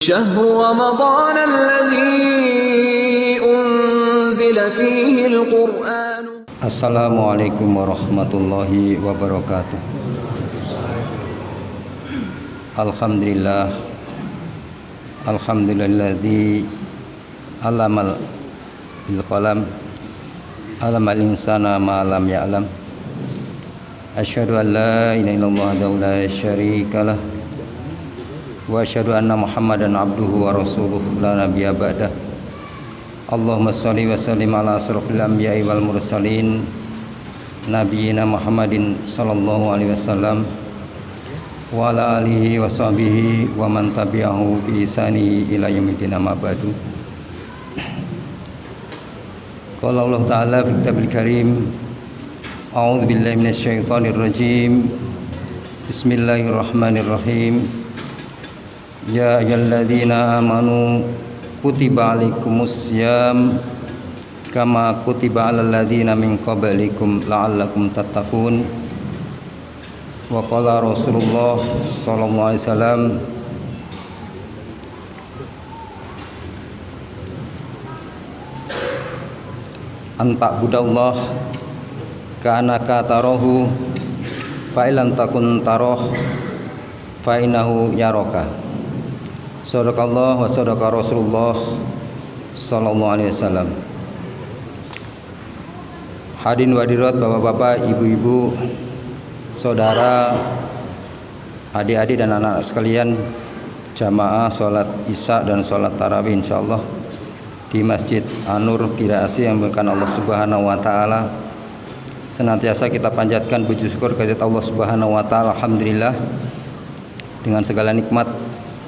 شهر رمضان الذي أنزل فيه القرآن. Assalamualaikum warahmatullahi wabarakatuh. Alhamdulillah, alhamdulilladzi alamal bil qalam, alamal insana ma lam ya'lam. Asyhadu an la ilaha illallah wahdahu la syarikalah wa asyhadu anna Muhammadan abduhu wa rasuluhu la nabiyya ba'dah. Allahumma sholli wa sallim ala asrofil anbiya'i wal mursalin nabiyina Muhammadin sallallahu alaihi wasallam wa ala alihi wa sahbihi wa man tabi'ahu bi ihsani ila yaumil amma ba'du. Qala Allah ta'ala fi kitabil karim, a'udzu billahi minasy syaithanir rajim. Bismillahirrahmanirrahim. Ya ayyuhalladzina amanu kutiba alaikumus syiyam kama kutiba alal ladzina min qablikum la'allakum tattaqun. Wa qala Rasulullah sallallahu alaihi wasallam, anta budallah ka'annaka tarahu fa illam takun tarah fa innahu yaraka. Sadaqallah wa sadaqa Rasulullah sallallahu alaihi wasallam. Hadirin hadirat, bapak-bapak, ibu-ibu, saudara, adik-adik dan anak-anak sekalian, jamaah sholat isya dan sholat tarawih insyaallah di Masjid An-Nur Kidasi yang dimuliakan Allah Subhanahu wa taala. Senantiasa kita panjatkan puji syukur kehadirat Allah Subhanahu wa taala. Alhamdulillah, dengan segala nikmat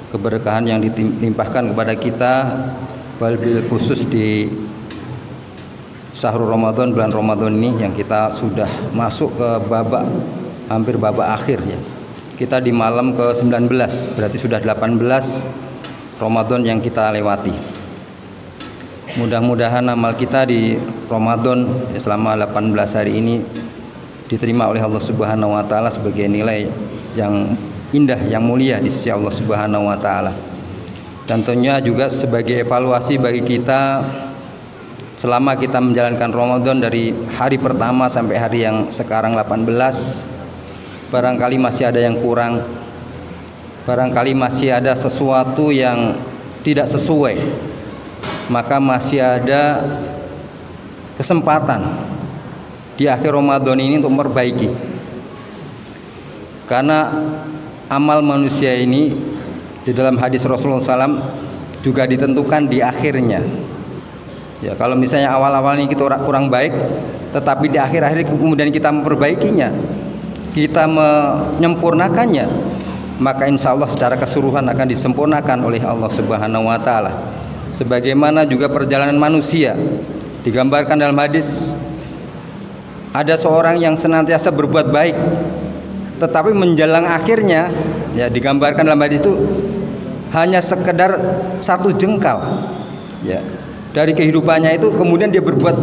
keberkahan yang dilimpahkan kepada kita, bil khusus di syahrul Ramadan, bulan Ramadan ini yang kita sudah masuk ke hampir babak akhir ya. Kita di malam ke-19, berarti sudah 18 Ramadan yang kita lewati. Mudah-mudahan amal kita di Ramadan selama 18 hari ini diterima oleh Allah Subhanahu wa taala sebagai nilai yang indah, yang mulia di sisi Allah Subhanahu wa taala. Tentunya juga sebagai evaluasi bagi kita selama kita menjalankan Ramadan dari hari pertama sampai hari yang sekarang 18, barangkali masih ada yang kurang, barangkali masih ada sesuatu yang tidak sesuai, maka masih ada kesempatan di akhir Ramadan ini untuk memperbaiki. Karena amal manusia ini di dalam hadis Rasulullah SAW juga ditentukan di akhirnya. Ya, kalau misalnya awal-awalnya kita kurang baik, tetapi di akhir-akhir kemudian kita memperbaikinya, kita menyempurnakannya, maka insya Allah secara keseluruhan akan disempurnakan oleh Allah Subhanahu wa taala. Sebagaimana juga perjalanan manusia digambarkan dalam hadis, ada seorang yang senantiasa berbuat baik, tetapi menjelang akhirnya ya digambarkan dalam hadis itu hanya sekedar satu jengkal ya dari kehidupannya itu, kemudian dia berbuat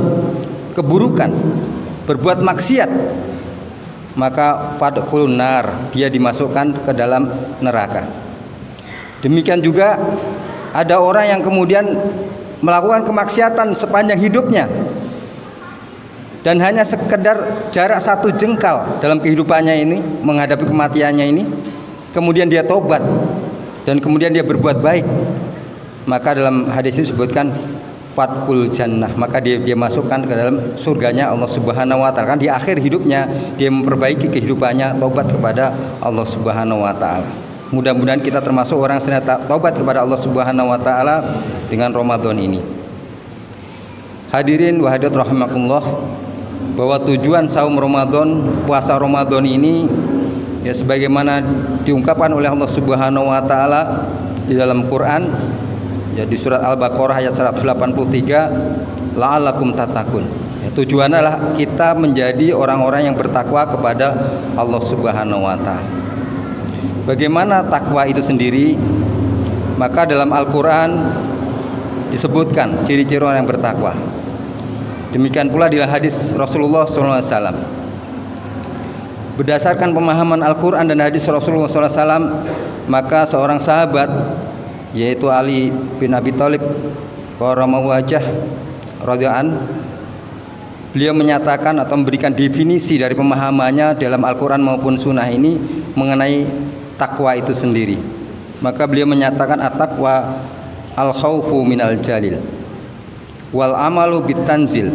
keburukan, berbuat maksiat, maka fadkhulun nar, dia dimasukkan ke dalam neraka. Demikian juga ada orang yang kemudian melakukan kemaksiatan sepanjang hidupnya dan hanya sekedar jarak satu jengkal dalam kehidupannya ini menghadapi kematiannya ini, kemudian dia tobat dan kemudian dia berbuat baik, maka dalam hadis ini disebutkan fatkul jannah, maka dia masukkan ke dalam surganya Allah Subhanahu wa taala. Kan di akhir hidupnya dia memperbaiki kehidupannya, tobat kepada Allah Subhanahu wa taala. Mudah-mudahan kita termasuk orang yang tobat kepada Allah Subhanahu wa taala dengan Ramadan ini. Hadirin wa hadirat rahimakumullah, bahwa tujuan saum Ramadan, puasa Ramadan ini ya sebagaimana diungkapkan oleh Allah Subhanahu wa taala di dalam Quran ya, di surat Al-Baqarah ayat 183, la'allakum tattaqun. Ya, tujuannya adalah kita menjadi orang-orang yang bertakwa kepada Allah Subhanahu wa taala. Bagaimana takwa itu sendiri? Maka dalam Al-Quran disebutkan ciri-ciri orang yang bertakwa. Demikian pula di hadis Rasulullah SAW. Berdasarkan pemahaman Al-Quran dan hadis Rasulullah SAW, maka seorang sahabat yaitu Ali bin Abi Thalib karramallahu wajhah radhiyallahu an, beliau menyatakan atau memberikan definisi dari pemahamannya dalam Al-Quran maupun Sunnah ini mengenai takwa itu sendiri. Maka beliau menyatakan at-taqwa al-khawfu minal jalil wal amalu bitanzil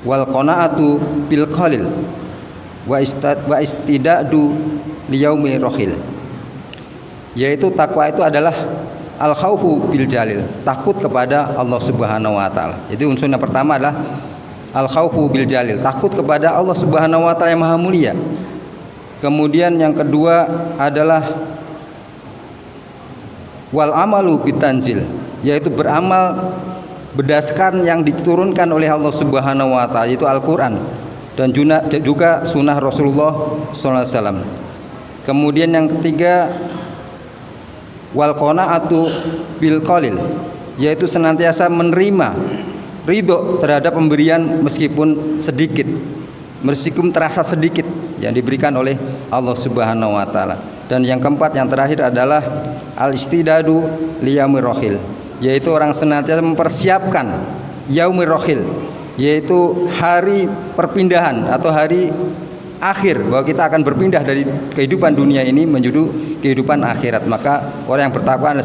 wal qanaatu bil qalil wa istidadu liyaumi rohil. Yaitu takwa itu adalah al-khawfu bil jalil, takut kepada Allah Subhanahu wa taala. Jadi unsur yang pertama adalah al-khawfu bil jalil, takut kepada Allah Subhanahu wa taala yang maha mulia. Kemudian yang kedua adalah wal amalu bitanzil, yaitu beramal berdasarkan yang diturunkan oleh Allah Subhanahu wa taala, yaitu Al-Qur'an dan juga sunnah Rasulullah sallallahu alaihi wasallam. Kemudian yang ketiga wal qanaatu bil qalil, yaitu senantiasa menerima, ridho terhadap pemberian meskipun sedikit, meskipun terasa sedikit yang diberikan oleh Allah Subhanahu wa taala. Dan yang keempat, yang terakhir adalah al-istidadu liyaumir rohil, yaitu orang senantiasa mempersiapkan yaumir rohil, yaitu hari perpindahan atau hari akhir, bahwa kita akan berpindah dari kehidupan dunia ini menuju kehidupan akhirat. Maka orang yang bertakwa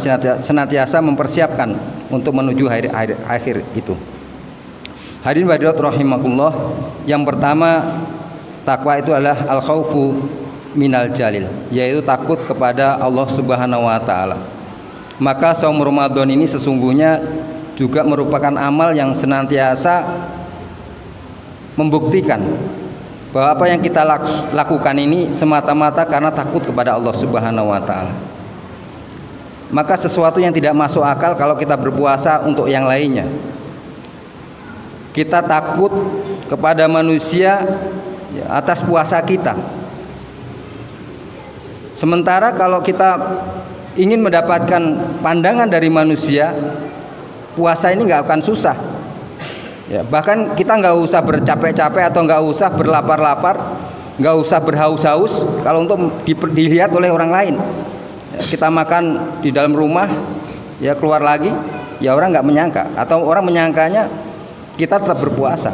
senantiasa mempersiapkan untuk menuju hari akhir itu. Hadirin hadirat rahimakumullah, yang pertama takwa itu adalah al-khaufu minal jalil, yaitu takut kepada Allah Subhanahu wa taala. Maka saum Ramadan ini sesungguhnya juga merupakan amal yang senantiasa membuktikan bahwa apa yang kita lakukan ini semata-mata karena takut kepada Allah Subhanahu wa taala. Maka sesuatu yang tidak masuk akal kalau kita berpuasa untuk yang lainnya. Kita takut kepada manusia atas puasa kita. Sementara kalau kita ingin mendapatkan pandangan dari manusia, puasa ini nggak akan susah. Ya, bahkan kita nggak usah bercapek-capek atau nggak usah berlapar-lapar, nggak usah berhaus-haus kalau untuk dilihat oleh orang lain. Ya, kita makan di dalam rumah, ya keluar lagi, ya orang nggak menyangka, atau orang menyangkanya kita tetap berpuasa.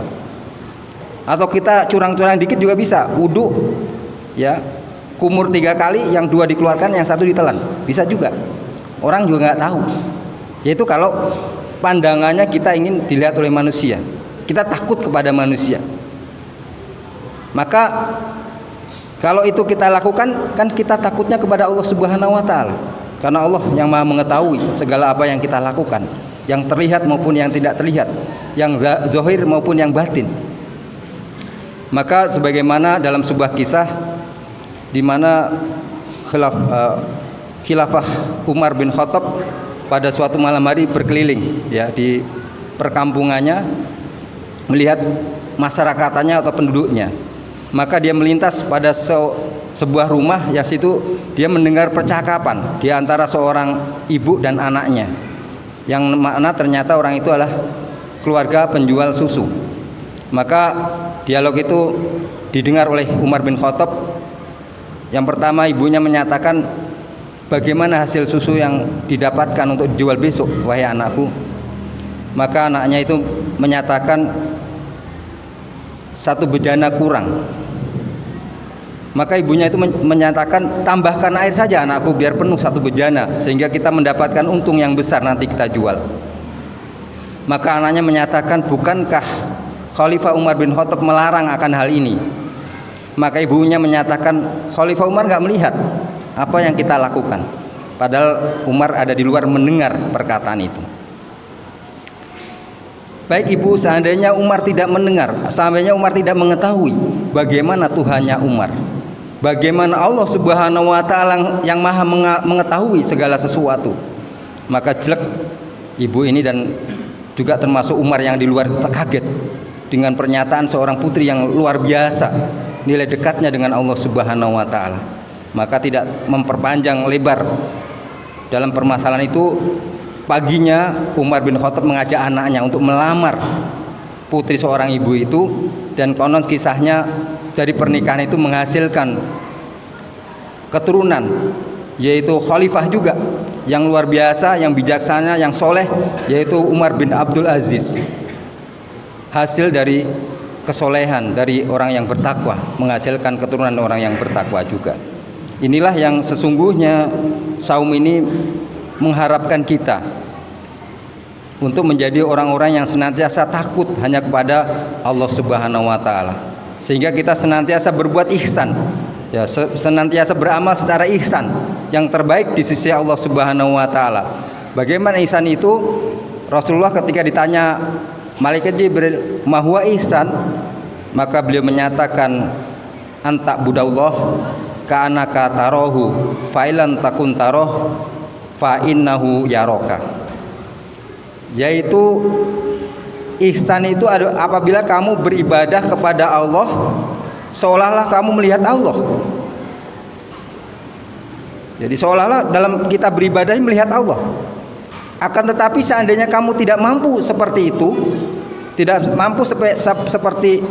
Atau kita curang-curang dikit juga bisa, wudu, ya kumur 3 kali, yang 2 dikeluarkan, yang 1 ditelan, bisa juga. Orang juga nggak tahu. Yaitu kalau pandangannya kita ingin dilihat oleh manusia, kita takut kepada manusia. Maka kalau itu kita lakukan, kan kita takutnya kepada Allah Subhanahu wa taala. Karena Allah yang Maha mengetahui segala apa yang kita lakukan, yang terlihat maupun yang tidak terlihat, yang zahir maupun yang batin. Maka sebagaimana dalam sebuah kisah di mana khilafah Umar bin Khattab pada suatu malam hari berkeliling ya di perkampungannya, melihat masyarakatnya atau penduduknya. Maka dia melintas pada sebuah rumah, yang situ dia mendengar percakapan di antara seorang ibu dan anaknya, yang mana ternyata orang itu adalah keluarga penjual susu. Maka dialog itu didengar oleh Umar bin Khattab. Yang pertama, ibunya menyatakan, bagaimana hasil susu yang didapatkan untuk dijual besok, wahai anakku? Maka anaknya itu menyatakan 1 bejana kurang. Maka ibunya itu menyatakan, tambahkan air saja anakku biar penuh 1 bejana, sehingga kita mendapatkan untung yang besar nanti kita jual. Maka anaknya menyatakan, bukankah Khalifah Umar bin Khattab melarang akan hal ini? Maka ibunya menyatakan, Khalifah Umar nggak melihat apa yang kita lakukan. Padahal Umar ada di luar mendengar perkataan itu. Baik ibu, seandainya Umar tidak mendengar, seandainya Umar tidak mengetahui bagaimana Tuhannya Umar, bagaimana Allah Subhanahu wa taala yang Maha mengetahui segala sesuatu, maka jelek ibu ini dan juga termasuk Umar yang di luar itu kaget dengan pernyataan seorang putri yang luar biasa nilai dekatnya dengan Allah Subhanahu wa taala. Maka tidak memperpanjang lebar dalam permasalahan itu, paginya Umar bin Khattab mengajak anaknya untuk melamar putri seorang ibu itu, dan konon kisahnya dari pernikahan itu menghasilkan keturunan, yaitu khalifah juga yang luar biasa, yang bijaksana, yang soleh, yaitu Umar bin Abdul Aziz. Hasil dari kesolehan dari orang yang bertakwa, menghasilkan keturunan orang yang bertakwa juga. Inilah yang sesungguhnya saum ini mengharapkan kita untuk menjadi orang-orang yang senantiasa takut hanya kepada Allah Subhanahu wa taala. Sehingga kita senantiasa berbuat ihsan. Ya, senantiasa beramal secara ihsan yang terbaik di sisi Allah Subhanahu wa taala. Bagaimana ihsan itu? Rasulullah ketika ditanya Malaikat Jibril, "Ma huwa ihsan?" Maka beliau menyatakan, "Anta budallah ka'annaka tarahu, fa illam takun tarah fa innahu yaraka." Yaitu ihsan itu apabila kamu beribadah kepada Allah seolah-olah kamu melihat Allah. Jadi seolah-olah dalam kita beribadah melihat Allah. Akan tetapi seandainya kamu tidak mampu seperti itu, tidak mampu seperti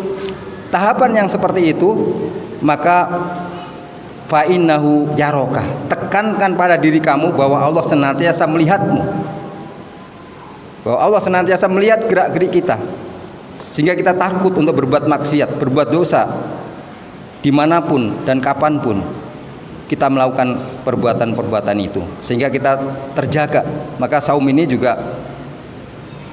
tahapan yang seperti itu, maka fa innahu yaraka. Tekankan pada diri kamu bahwa Allah senantiasa melihatmu. Bahwa Allah senantiasa melihat gerak-gerik kita, sehingga kita takut untuk berbuat maksiat, berbuat dosa dimanapun dan kapanpun kita melakukan perbuatan-perbuatan itu, sehingga kita terjaga. Maka saum ini juga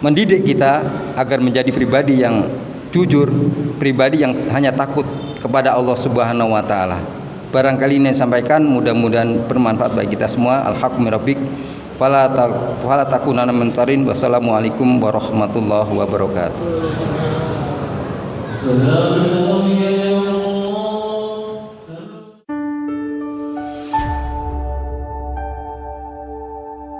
mendidik kita agar menjadi pribadi yang jujur, pribadi yang hanya takut kepada Allah Subhanahu wa taala. Barangkali ini saya sampaikan, mudah-mudahan bermanfaat bagi kita semua. Alhamdulillah. Fala takunanna mintarin. Wassalamualaikum warahmatullahi wabarakatuh.